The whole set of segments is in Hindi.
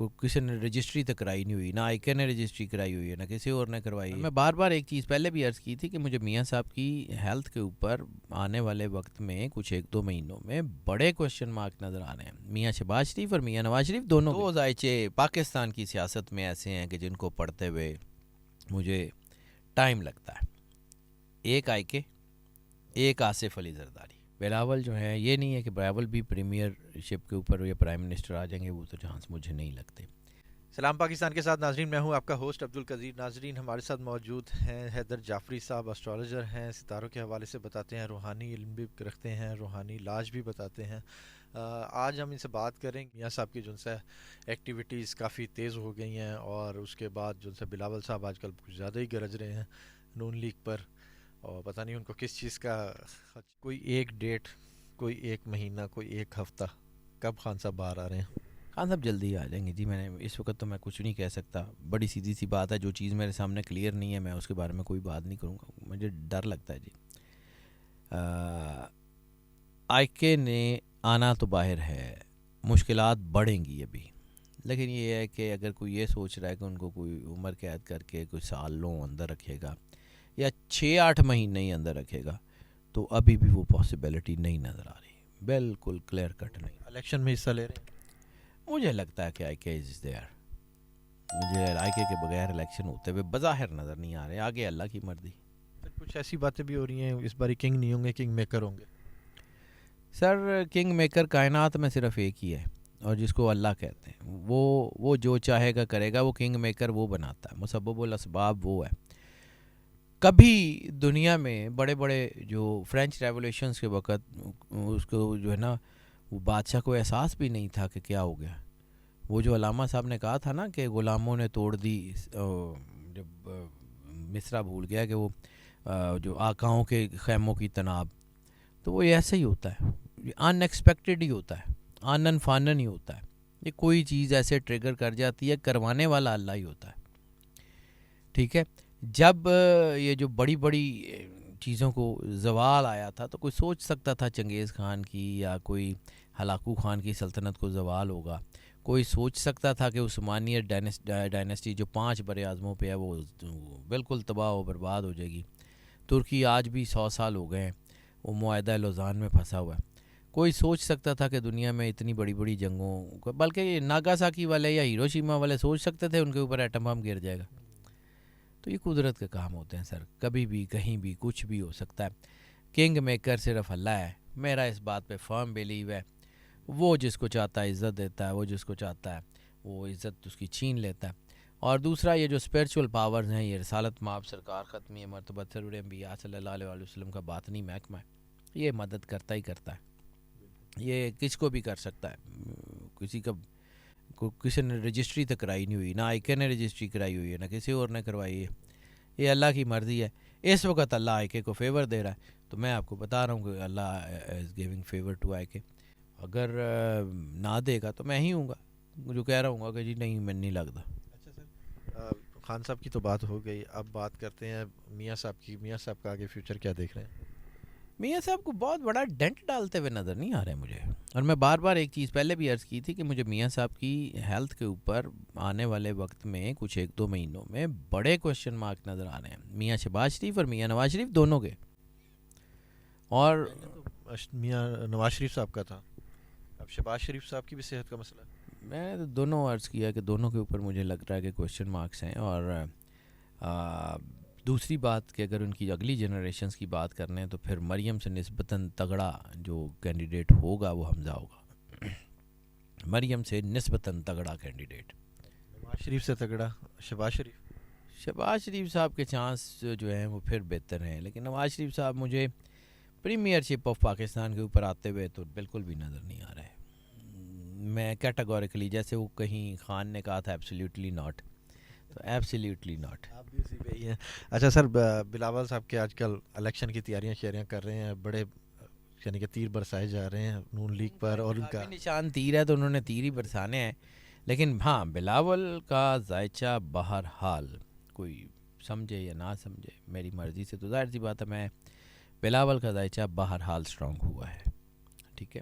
किसी ने रजिस्ट्री तक कराई नहीं हुई, ना आईके ने रजिस्ट्री कराई हुई है, ना किसी और ने करवाई है। मैं बार बार एक चीज़ पहले भी अर्ज़ की थी कि मुझे मियाँ साहब की हेल्थ के ऊपर आने वाले वक्त में कुछ 1-2 महीनों में बड़े क्वेश्चन मार्क नज़र आ रहे हैं। मियाँ शहबाज शरीफ और मियाँ नवाज शरीफ दोनों दो जायचे पाकिस्तान की सियासत में ऐसे हैं कि जिनको पढ़ते हुए मुझे टाइम लगता है। एक आईके, एक आसिफ अली जरदारी। बिलावल जो है, ये नहीं है कि बिलावल भी प्रीमियरशिप के ऊपर या प्राइम मिनिस्टर आ जाएंगे, वो तो चांस मुझे नहीं लगते। सलाम पाकिस्तान के साथ नाजरीन, मैं हूं आपका होस्ट अब्दुल कदीर। नाजरीन, हमारे साथ मौजूद हैं हैदर जाफरी साहब, एस्ट्रोलॉजर हैं, सितारों के हवाले से बताते हैं, रूहानी इल्म भी रखते हैं, रूहानी इलाज भी बताते हैं। आज हम इनसे बात करें मियाँ साहब की जो है एक्टिविटीज़ काफ़ी तेज़ हो गई हैं, और उसके बाद जो है बिलावल साहब आजकल कुछ ज़्यादा ही गरज रहे हैं नून लीग पर, और पता नहीं उनको किस चीज़ का। कोई एक डेट, कोई एक महीना, कोई एक हफ़्ता, कब खान साहब बाहर आ रहे हैं? खान साहब जल्दी ही आ जाएंगे जी। मैंने इस वक्त तो मैं कुछ नहीं कह सकता, बड़ी सीधी सी बात है, जो चीज़ मेरे सामने क्लियर नहीं है मैं उसके बारे में कोई बात नहीं करूँगा, मुझे डर लगता है जी। आईके ने आना तो बाहर है, मुश्किलात बढ़ेंगी अभी, लेकिन ये है कि अगर कोई ये सोच रहा है कि उनको कोई उम्र कैद करके कोई सालों अंदर रखेगा या 6-8 महीने ही अंदर रखेगा, तो अभी भी वो पॉसिबिलिटी नहीं नज़र आ रही, बिल्कुल क्लियर कट नहीं। इलेक्शन में हिस्सा ले रहे हैं? मुझे लगता है कि आईके इज देयर। मुझे आईके के बगैर इलेक्शन होते हुए बज़ाहिर नज़र नहीं आ रहे, आगे अल्लाह की मर्जी। फिर कुछ ऐसी बातें भी हो रही हैं इस बारी किंग नहीं होंगे, किंग मेकर होंगे। सर, किंग मेकर कायनात में सिर्फ एक ही है, और जिसको अल्लाह कहते हैं, वो जो चाहेगा करेगा, वो किंग मेकर वो बनाता है, मुसब्बबुल असबाब वो है। कभी दुनिया में बड़े बड़े जो फ्रेंच रेवोल्यूशंस के वक़्त उसको जो है ना, वो बादशाह को एहसास भी नहीं था कि क्या हो गया। वो जो अलामा साहब ने कहा था ना कि ग़ुलामों ने तोड़ दी, जब मिसरा भूल गया कि वो जो आकाओं के खैमों की तनाब, तो वो ऐसे ही होता है, ये अनएक्सपेक्टेड ही होता है, आनन फानन ही होता है। ये कोई चीज़ ऐसे ट्रिगर कर जाती है, करवाने वाला अल्लाह ही होता है। ठीक है, जब ये जो बड़ी बड़ी चीज़ों को जवाल आया था, तो कोई सोच सकता था चंगेज़ खान की या कोई हलाकू खान की सल्तनत को जवाल होगा। कोई सोच सकता था कि उस्मानिया डायनेस्टी जो 5 बड़े आज़मों पे है वो बिल्कुल तबाह व बर्बाद हो जाएगी। तुर्की आज भी 100 साल हो गए हैं, वो मुआहदा लौज़ान में फंसा हुआ है। कोई सोच सकता था कि दुनिया में इतनी बड़ी बड़ी जंगों, बल्कि नागासाकी वाले या हिरोशिमा वाले सोच सकते थे उनके ऊपर एटम बम गिर जाएगा। तो ये कुदरत के काम होते हैं सर, कभी भी कहीं भी कुछ भी हो सकता है। किंग मेकर सिर्फ अल्लाह है, मेरा इस बात पे फर्म बिलीव है। वो जिसको चाहता है इज़्ज़त देता है, वो जिसको चाहता है वो इज़्ज़त उसकी छीन लेता है। और दूसरा, ये जो स्पिरिचुअल पावर्स हैं, ये रसालत माब सरकार ख़त्मी मरतबत सरूर अंबिया सल्लल्लाहु अलैहि वसल्लम का बातनी महकमा है, ये मदद करता ही करता है। ये किसको भी कर सकता है, किसी का किसी ने रजिस्ट्री तक कराई नहीं हुई, ना आईके ने रजिस्ट्री कराई हुई है, ना किसी और ने करवाई है, ये अल्लाह की मर्ज़ी है। इस वक्त अल्लाह आईके को फेवर दे रहा है, तो मैं आपको बता रहा हूँ कि अल्लाह इज़ गिविंग फेवर टू आईके। अगर ना देगा तो मैं ही हूँगा जो कह रहा हूँ कि जी नहीं, मैं नहीं लगता। अच्छा सर, खान साहब की तो बात हो गई, अब बात करते हैं मियाँ साहब की। मियाँ साहब का आगे फ्यूचर क्या देख रहे हैं? मियाँ साहब को बहुत बड़ा डेंट डालते हुए नज़र नहीं आ रहे मुझे। और मैं बार बार एक चीज़ पहले भी अर्ज़ की थी कि मुझे मियाँ साहब की हेल्थ के ऊपर आने वाले वक्त में कुछ 1-2 महीनों में बड़े क्वेश्चन मार्क नज़र आ रहे हैं, मियाँ शहबाज शरीफ और मियाँ नवाज शरीफ दोनों के। और पहले तो मियाँ नवाज शरीफ साहब का था, अब शहबाज शरीफ साहब की भी सेहत का मसला है। मैंने तो दोनों अर्ज़ किया कि दोनों के ऊपर मुझे लग रहा है कि क्वेश्चन मार्क्स हैं। और आ, दूसरी बात कि अगर उनकी अगली जनरेशन्स की बात कर रहे हैं, तो फिर मरियम से निस्बतन तगड़ा जो कैंडिडेट होगा वो हमज़ा होगा। मरियम से निस्बतन तगड़ा कैंडिडेट। नवाज शरीफ से तगड़ा शहबाज शरीफ। शहबाज शरीफ साहब के चांस जो हैं वो फिर बेहतर हैं, लेकिन नवाज शरीफ साहब मुझे प्रीमियरशिप ऑफ पाकिस्तान के ऊपर आते हुए तो बिल्कुल भी नज़र नहीं आ रहा है। मैं कैटेगोरिकली, जैसे वो कहीं खान ने कहा था एब्सोल्युटली नॉट, तो एब्सोल्युटली नॉट। आप भी उसी पे ही हैं। अच्छा सर, बिलावल साहब के आजकल इलेक्शन की तैयारियां शेयरियां कर रहे हैं, बड़े यानी कि तीर बरसाए जा रहे हैं नून लीग पर, और उनका निशान तीर है तो उन्होंने तीर ही बरसाने हैं। लेकिन हाँ, बिलावल का जायचा बहरहाल, कोई समझे या ना समझे मेरी मर्ज़ी से, तो जाहिर सी बात है, मैं बिलावल का जायचा बहरहाल स्ट्रॉन्ग हुआ है। ठीक है,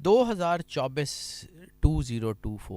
2024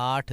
8